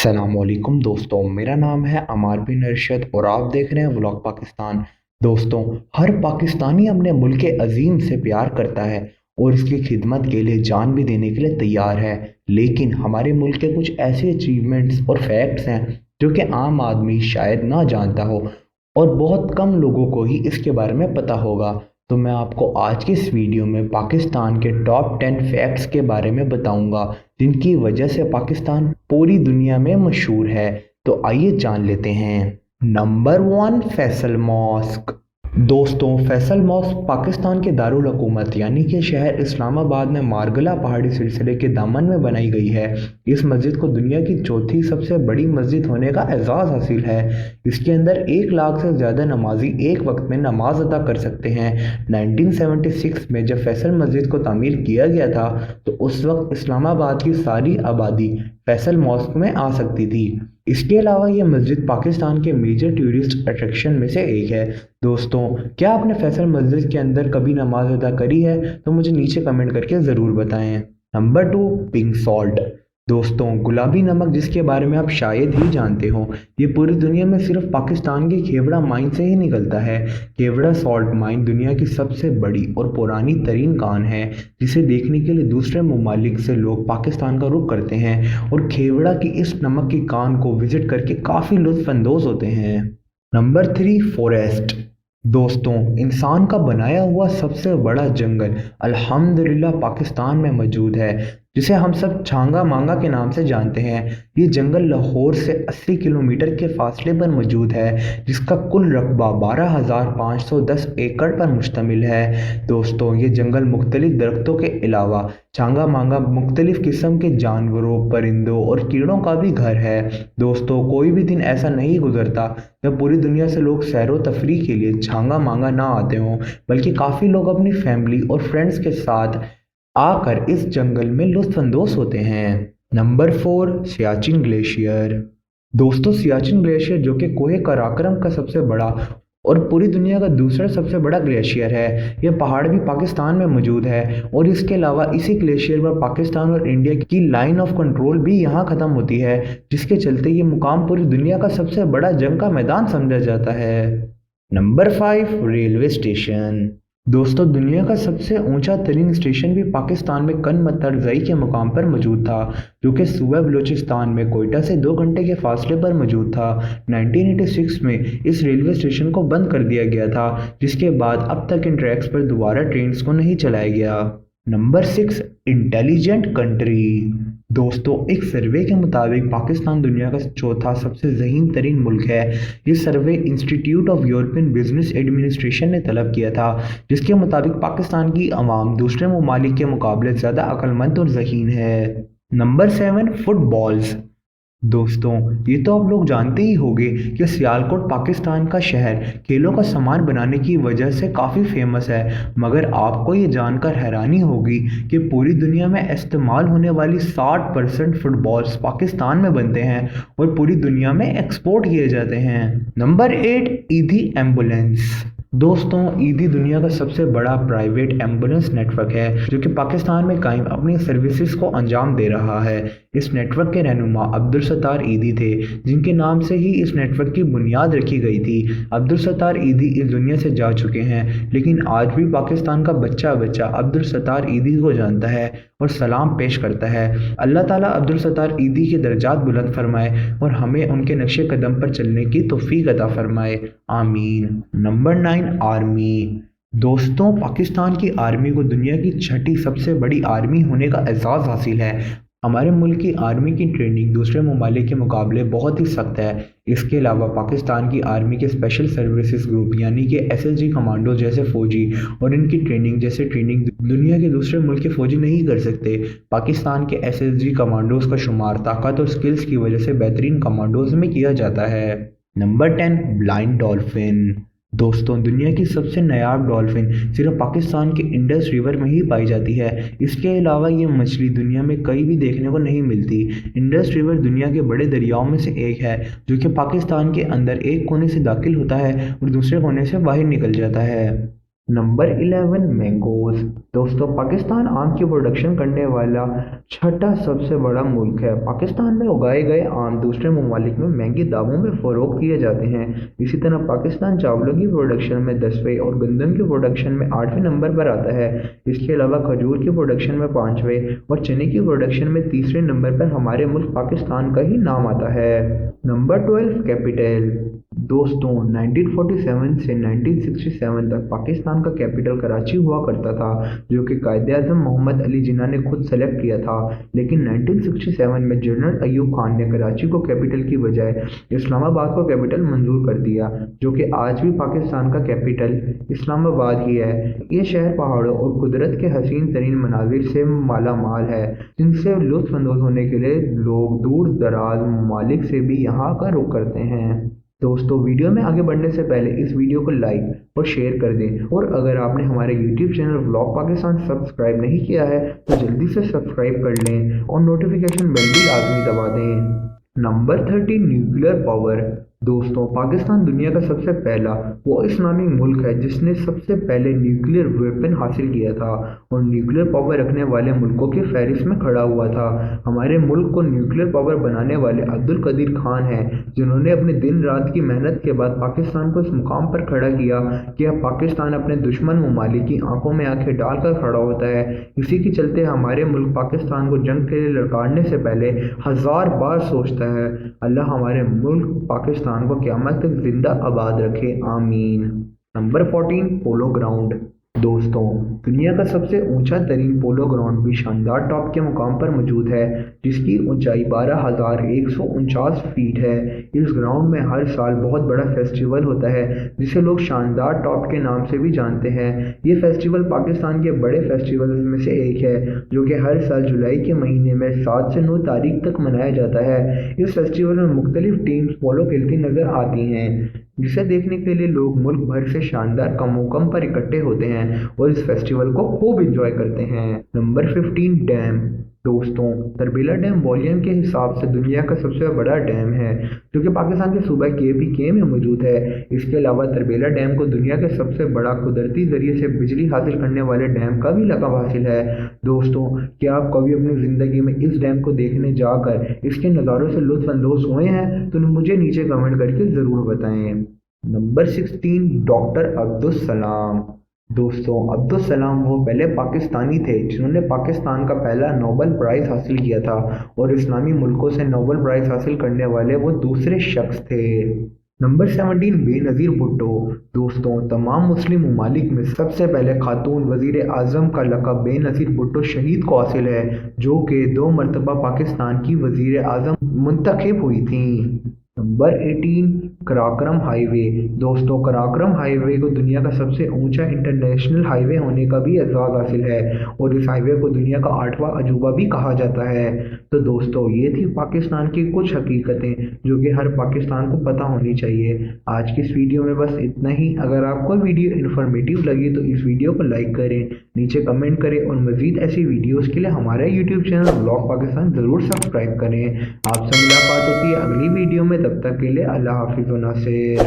अस्सलामुअलैकुम दोस्तों, मेरा नाम है अमार बिन अरशद और आप देख रहे हैं व्लॉग पाकिस्तान। दोस्तों, हर पाकिस्तानी अपने मुल्क अजीम से प्यार करता है और इसकी खिदमत के लिए जान भी देने के लिए तैयार है। लेकिन हमारे मुल्क के कुछ ऐसे अचीवमेंट्स और फैक्ट्स हैं जो कि आम आदमी शायद ना जानता हो और बहुत कम लोगों को ही इसके बारे में पता होगा। तो मैं आपको आज की इस वीडियो में पाकिस्तान के टॉप 10 फैक्ट्स के बारे में बताऊंगा जिनकी वजह से पाकिस्तान पूरी दुनिया में मशहूर है। तो आइए जान लेते हैं। Number 1, Faisal mosque. दोस्तों, फैसल मॉस्क पाकिस्तान के दारुल हुकूमत यानी कि शहर इस्लामाबाद में मारगला पहाड़ी सिलसिले के दामन में बनाई गई है। इस मस्जिद को दुनिया की चौथी सबसे बड़ी मस्जिद होने का एजाज़ हासिल है। इसके अंदर 1 लाख से ज़्यादा नमाजी एक वक्त में नमाज अदा कर सकते हैं। 1976 में जब फैसल मस्जिद को तामीर किया गया था तो उस वक्त इस्लामाबाद की सारी आबादी फैसल मॉस्क में आ सकती थी। इसके अलावा ये मस्जिद पाकिस्तान के मेजर टूरिस्ट अट्रैक्शन में से एक है। दोस्तों, क्या आपने फैसल मस्जिद के अंदर कभी नमाज अदा करी है? तो मुझे नीचे कमेंट करके ज़रूर बताएं। Number 2, pink salt. दोस्तों, गुलाबी नमक जिसके बारे में आप शायद ही जानते हो, ये पूरी दुनिया में सिर्फ पाकिस्तान की खेवड़ा माइन से ही निकलता है। खेवड़ा सॉल्ट माइन दुनिया की सबसे बड़ी और पुरानी तरीन कान है जिसे देखने के लिए दूसरे ममालिक से लोग पाकिस्तान का रुख करते हैं और खेवड़ा की इस नमक की कान को विजिट करके काफ़ी लुत्फ़अंदोज़ होते हैं। Number 3, forest. दोस्तों, इंसान का बनाया हुआ सबसे बड़ा जंगल अल्हम्दुलिल्लाह पाकिस्तान में मौजूद है, जिसे हम सब छांगा मांगा के नाम से जानते हैं। ये जंगल लाहौर से 80 किलोमीटर के फासले पर मौजूद है, जिसका कुल रकबा 12,510 एकड़ पर मुश्तमिल है। दोस्तों, ये जंगल मुख्तलिफ दरख्तों के अलावा छांगा मांगा मुख्तलिफ किस्म के जानवरों, परिंदों और कीड़ों का भी घर है। दोस्तों, कोई भी दिन ऐसा नहीं गुजरता जब पूरी दुनिया से लोग सैर व तफरीह के लिए छांगा मांगा ना आते हों, बल्कि काफ़ी लोग अपनी फैमिली और फ्रेंड्स के साथ आकर इस जंगल में लुत्फ़अंदोज़ होते हैं। Number 4, Siachen glacier. दोस्तों, सियाचिन ग्लेशियर जो कि कोहे कराकरम का सबसे बड़ा और पूरी दुनिया का दूसरा सबसे बड़ा ग्लेशियर है। यह पहाड़ भी पाकिस्तान में मौजूद है और इसके अलावा इसी ग्लेशियर पर पाकिस्तान और इंडिया की लाइन ऑफ कंट्रोल भी यहाँ ख़त्म होती है, जिसके चलते ये मुकाम पूरी दुनिया का सबसे बड़ा जंग का मैदान समझा जाता है। Number 5, railway station. दोस्तों, दुनिया का सबसे ऊंचा तरीन स्टेशन भी पाकिस्तान में कनमतरज़ई के मुकाम पर मौजूद था, जो कि सूबा बलूचिस्तान में कोयटा से 2 घंटे के फासले पर मौजूद था। 1986 में इस रेलवे स्टेशन को बंद कर दिया गया था, जिसके बाद अब तक इन ट्रैक्स पर दोबारा ट्रेन्स को नहीं चलाया गया। Number 6, intelligent country. दोस्तों, एक सर्वे के मुताबिक पाकिस्तान दुनिया का चौथा सबसे ज़हीन तरीन मुल्क है। ये survey institute of European business administration ने तलब किया था, जिसके मुताबिक पाकिस्तान की आवाम दूसरे ममालिक के मुकाबले ज़्यादा अक्लमंद और ज़हीन है। Number 7, footballs. दोस्तों, ये तो आप लोग जानते ही होंगे कि सियालकोट पाकिस्तान का शहर खेलों का सामान बनाने की वजह से काफ़ी फेमस है, मगर आपको ये जानकर हैरानी होगी कि पूरी दुनिया में इस्तेमाल होने वाली 60% फुटबॉल्स पाकिस्तान में बनते हैं और पूरी दुनिया में एक्सपोर्ट किए जाते हैं। नंबर 8, ईदी एम्बुलेंस। दोस्तों, ईदी दुनिया का सबसे बड़ा प्राइवेट एम्बुलेंस नेटवर्क है जो कि पाकिस्तान में कायम अपनी सर्विसेज को अंजाम दे रहा है। इस नेटवर्क के रहनुमा अब्दुल सत्तार ईदी थे, जिनके नाम से ही इस नेटवर्क की बुनियाद रखी गई थी। अब्दुल सत्तार ईदी इस दुनिया से जा चुके हैं, लेकिन आज भी पाकिस्तान का बच्चा बच्चा अब्दुल सत्तार ईदी को जानता है और सलाम पेश करता है। अल्लाह ताला अब्दुल सत्तार ईदी के दर्जात बुलंद फरमाए और हमें उनके नक्शे कदम पर चलने की तौफीक अता फरमाए, आमीन। Number 9, army. दोस्तों, पाकिस्तान की आर्मी को दुनिया की 6ठी सबसे बड़ी आर्मी होने का एजाज़ हासिल है। हमारे मुल्क की आर्मी की ट्रेनिंग दूसरे ममालिक के मुकाबले बहुत ही सख्त है। इसके अलावा पाकिस्तान की आर्मी के स्पेशल सर्विसेज ग्रुप यानी कि SSG कमांडो जैसे फ़ौजी और इनकी ट्रेनिंग जैसे ट्रेनिंग दुनिया के दूसरे मुल्क के फ़ौजी नहीं कर सकते। पाकिस्तान के SSG कमांडोज़ का शुमार ताकत और स्किल्स की वजह से बेहतरीन कमांडोज़ में किया जाता है। Number 10, blind dolphin. दोस्तों, दुनिया की सबसे नायाब डॉल्फिन सिर्फ पाकिस्तान के इंडस रिवर में ही पाई जाती है। इसके अलावा ये मछली दुनिया में कहीं भी देखने को नहीं मिलती। इंडस रिवर दुनिया के बड़े दरियाओं में से एक है जो कि पाकिस्तान के अंदर एक कोने से दाखिल होता है और दूसरे कोने से बाहर निकल जाता है। Number 11 mangoes. दोस्तों पाकिस्तान आम की प्रोडक्शन करने वाला छठा सबसे बड़ा मुल्क है। पाकिस्तान में उगाए गए आम दूसरे ममालिक में महंगे दामों में फ़रोख्त किए जाते हैं। इसी तरह पाकिस्तान चावलों की प्रोडक्शन में 10वें और गंदम की प्रोडक्शन में 8वें नंबर पर आता है। इसके अलावा खजूर की प्रोडक्शन में 5वें और चने की प्रोडक्शन में तीसरे नंबर पर हमारे मुल्क पाकिस्तान का ही नाम आता है। Number 12 capital. दोस्तों 1947 से 1967 तक पाकिस्तान का कैपिटल कराची हुआ करता था, जो कि कायदे आज़म मोहम्मद अली जिन्ना ने खुद सेलेक्ट किया था। लेकिन 1967 में जनरल अयूब खान ने कराची को कैपिटल की बजाय इस्लामाबाद को कैपिटल मंजूर कर दिया, जो कि आज भी पाकिस्तान का कैपिटल इस्लामाबाद ही है। ये शहर पहाड़ों और कुदरत के हसीन तरीन मनाजिर से माला माल है, जिनसे लुत्फ़ अंदोज़ होने के लिए लोग दूर दराज ममालिक से भी यहाँ का रुख करते हैं। दोस्तों वीडियो में आगे बढ़ने से पहले इस वीडियो को लाइक और शेयर कर दें, और अगर आपने हमारे YouTube channel vlog Pakistan subscribe नहीं किया है तो जल्दी से सब्सक्राइब कर लें और नोटिफिकेशन बेल भी लाजमी दबा दें। Number 30 nuclear power. दोस्तों पाकिस्तान दुनिया का सबसे पहला वो इस्लामी मुल्क है जिसने सबसे पहले न्यूक्लियर वेपन हासिल किया था और न्यूक्लियर पावर रखने वाले मुल्कों की फहरिस्त में खड़ा हुआ था। हमारे मुल्क को न्यूक्लियर पावर बनाने वाले अब्दुल कदीर खान हैं, जिन्होंने अपने दिन रात की मेहनत के बाद पाकिस्तान को इस मुकाम पर खड़ा किया कि अब पाकिस्तान अपने दुश्मन ममालिक की आंखों में आंखें डालकर खड़ा होता है। इसी के चलते हमारे मुल्क पाकिस्तान को जंग के लिए ललकारने से पहले 1000 बार सोचता है। अल्लाह हमारे मुल्क पाकिस्तान को क़यामत तक जिंदा आबाद रखे, आमीन। Number 14 polo ground. दोस्तों दुनिया का सबसे ऊंचा तरीन पोलो ग्राउंड भी शानदार टॉप के मुकाम पर मौजूद है, जिसकी ऊंचाई 12,149 फीट है। इस ग्राउंड में हर साल बहुत बड़ा फेस्टिवल होता है, जिसे लोग शानदार टॉप के नाम से भी जानते हैं। ये फेस्टिवल पाकिस्तान के बड़े फेस्टिवल्स में से एक है, जो कि हर साल जुलाई के महीने में 7 से 9 तारीख तक मनाया जाता है। इस फेस्टिवल में मुख्तलिफ टीम्स पोलो खेलती नजर आती हैं, जिसे देखने के लिए लोग मुल्क भर से शानदार कमोकम पर इकट्ठे होते हैं और इस फेस्टिवल को खूब एंजॉय करते हैं। Number 15 dam. दोस्तों तरबीला डैम वॉल्यूम के हिसाब से दुनिया का सबसे बड़ा डैम है, जो कि पाकिस्तान के सूबा KPK में मौजूद है। इसके अलावा तरबीला डैम को दुनिया के सबसे बड़ा कुदरती जरिए से बिजली हासिल करने वाले डैम का भी लक़ब हासिल है। दोस्तों क्या आप कभी अपनी ज़िंदगी में इस डैम को देखने जाकर इसके नज़ारों से लुत्फ़ अंदोज़ हुए हैं तो मुझे नीचे कमेंट करके ज़रूर बताएं। Number 16 doctor Abdul Salam. दोस्तों अब्दुल सलाम वो पहले पाकिस्तानी थे जिन्होंने पाकिस्तान का पहला नोबेल प्राइज़ हासिल किया था, और इस्लामी मुल्कों से नोबेल प्राइज़ हासिल करने वाले वो दूसरे शख्स थे। नंबर 17 बेनज़ीर भुट्टो। दोस्तों तमाम मुस्लिम ममालिक में सबसे पहले खातून वज़ीर आज़म का लक़ब बेनज़ीर भुट्टो शहीद को हासिल है, जो कि 2 मरतबा पाकिस्तान की वज़ीर आज़म मुंतखब हुई थी। Number 18 Karakoram highway. दोस्तों कराक्रम हाईवे को दुनिया का सबसे ऊंचा इंटरनेशनल हाईवे होने का भी एजाज़ हासिल है, और इस हाईवे को दुनिया का 8वां अजूबा भी कहा जाता है। तो दोस्तों ये थी पाकिस्तान की कुछ हकीकतें जो कि हर पाकिस्तान को पता होनी चाहिए। आज की इस वीडियो में बस इतना ही। अगर आपको वीडियो इन्फॉर्मेटिव लगी तो इस वीडियो को लाइक करें, नीचे कमेंट करें, और मज़ीद ऐसी वीडियोज़ के लिए हमारा यूट्यूब चैनल व्लॉग पाकिस्तान ज़रूर सब्सक्राइब करें। आपसे मुलाकात होती है अगली वीडियो में, तब तक के लिए अल्लाह हाफिज़ व नासिर।